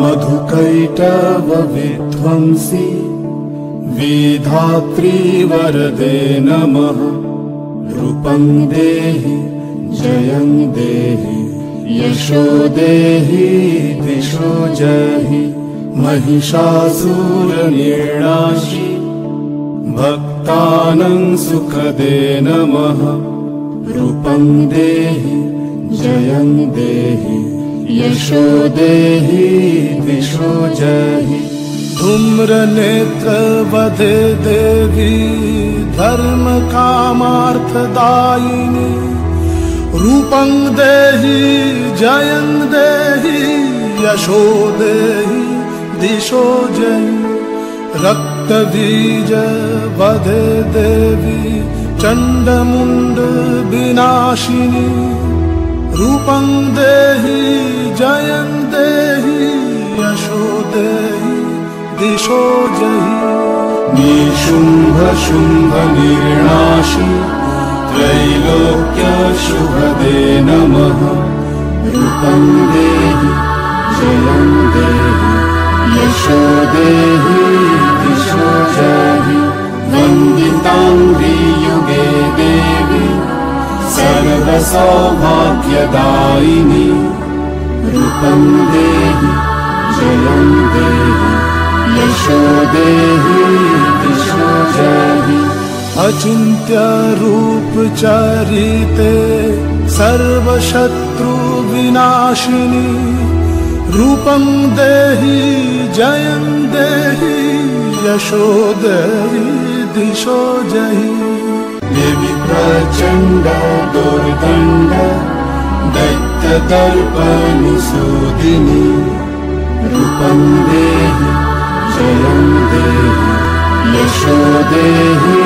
मधुकैटव विध्वंसी विधात्री वरदे नमः। रूपं देहि जयं देहि यशो देहि दिशो जहि। महिषासुरनिर्णाशि भक्तानां सुखदे नमः। रूपं देहि जयं देहि यशो देहि दिशो जहि। धूम्रनेत्र वदे देवी धर्म कामार्थदायिनी। रूपं देहि जयं देहि यशो देहि दिशो जहि। रक्तबीज वदे देवी चण्डमुण्ड विनाशिनी। रूपं देहि जयं देहि यशो देहि दिशो जहि। निशुम्भ शुम्भ निर्णाशि त्रैलोक्य शुभदे नमः। रूपं देहि जयं देहि यशो देहि दिशो जहि। वन्दिताङ्घ्रि युगे देवी सर्वसौभाग्यदायिनी। रूपं देहि जयं देहि यशो देहि दिशो जहि। अचिन्त्य रूप चरिते सर्वशत्रु विनाशिनी। रूपं देहि जयं देहि यशो देहि दिशो जहि। देवी प्रचण्ड दुर्दण्ड दैत्यदर्पनिसूदिनी। रूपं देहि जयं देहि यशो देहि